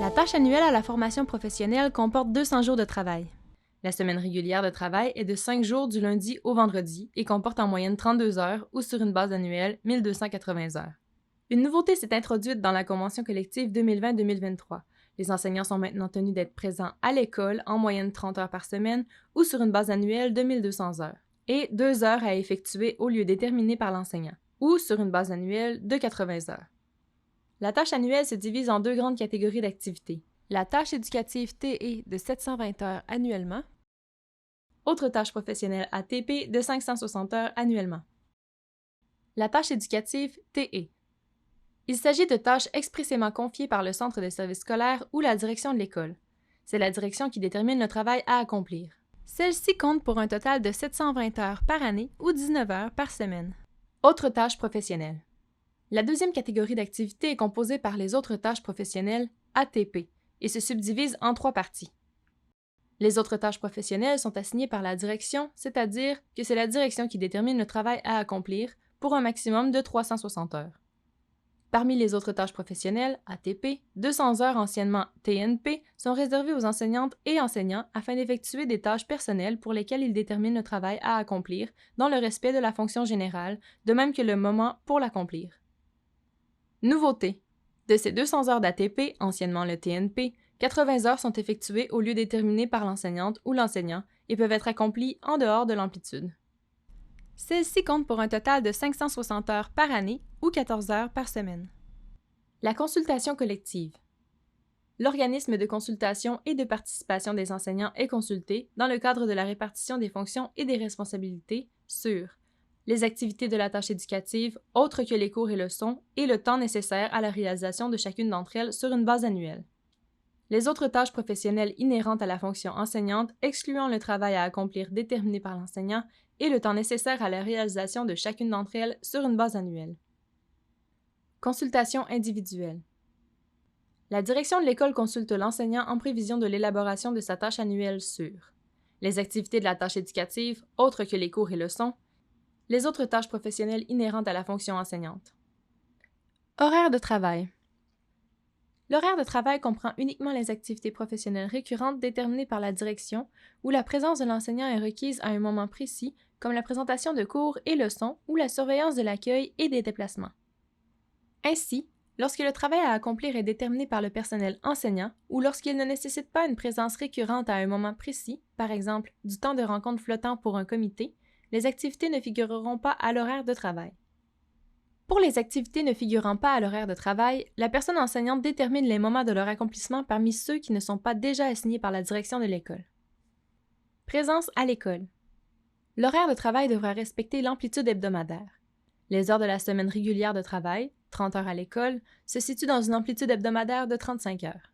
La tâche annuelle à la formation professionnelle comporte 200 jours de travail. La semaine régulière de travail est de 5 jours du lundi au vendredi et comporte en moyenne 32 heures ou sur une base annuelle 1280 heures. Une nouveauté s'est introduite dans la convention collective 2020-2023. Les enseignants sont maintenant tenus d'être présents à l'école en moyenne 30 heures par semaine ou sur une base annuelle de 1200 heures et 2 heures à effectuer au lieu déterminé par l'enseignant ou sur une base annuelle de 80 heures. La tâche annuelle se divise en deux grandes catégories d'activités. La tâche éducative TE de 720 heures annuellement, autre tâche professionnelle ATP de 560 heures annuellement. La tâche éducative TE. Il s'agit de tâches expressément confiées par le centre de services scolaires ou la direction de l'école. C'est la direction qui détermine le travail à accomplir. Celle-ci compte pour un total de 720 heures par année ou 19 heures par semaine. Autres tâches professionnelles. La deuxième catégorie d'activités est composée par les autres tâches professionnelles ATP et se subdivise en 3 parties. Les autres tâches professionnelles sont assignées par la direction, c'est-à-dire que c'est la direction qui détermine le travail à accomplir pour un maximum de 360 heures. Parmi les autres tâches professionnelles, ATP, 200 heures anciennement TNP sont réservées aux enseignantes et enseignants afin d'effectuer des tâches personnelles pour lesquelles ils déterminent le travail à accomplir dans le respect de la fonction générale, de même que le moment pour l'accomplir. Nouveauté. De ces 200 heures d'ATP, anciennement le TNP, 80 heures sont effectuées au lieu déterminé par l'enseignante ou l'enseignant et peuvent être accomplies en dehors de l'amplitude. Celle-ci compte pour un total de 560 heures par année ou 14 heures par semaine. La consultation collective. L'organisme de consultation et de participation des enseignants est consulté dans le cadre de la répartition des fonctions et des responsabilités sur les activités de la tâche éducative, autres que les cours et leçons, et le temps nécessaire à la réalisation de chacune d'entre elles sur une base annuelle. Les autres tâches professionnelles inhérentes à la fonction enseignante, excluant le travail à accomplir déterminé par l'enseignant, et le temps nécessaire à la réalisation de chacune d'entre elles sur une base annuelle. Consultation individuelle. La direction de l'école consulte l'enseignant en prévision de l'élaboration de sa tâche annuelle sur les activités de la tâche éducative, autres que les cours et leçons, les autres tâches professionnelles inhérentes à la fonction enseignante. Horaire de travail. L'horaire de travail comprend uniquement les activités professionnelles récurrentes déterminées par la direction où la présence de l'enseignant est requise à un moment précis, comme la présentation de cours et leçons ou la surveillance de l'accueil et des déplacements. Ainsi, lorsque le travail à accomplir est déterminé par le personnel enseignant ou lorsqu'il ne nécessite pas une présence récurrente à un moment précis, par exemple du temps de rencontre flottant pour un comité, les activités ne figureront pas à l'horaire de travail. Pour les activités ne figurant pas à l'horaire de travail, la personne enseignante détermine les moments de leur accomplissement parmi ceux qui ne sont pas déjà assignés par la direction de l'école. Présence à l'école. L'horaire de travail devra respecter l'amplitude hebdomadaire. Les heures de la semaine régulière de travail, 30 heures à l'école, se situent dans une amplitude hebdomadaire de 35 heures.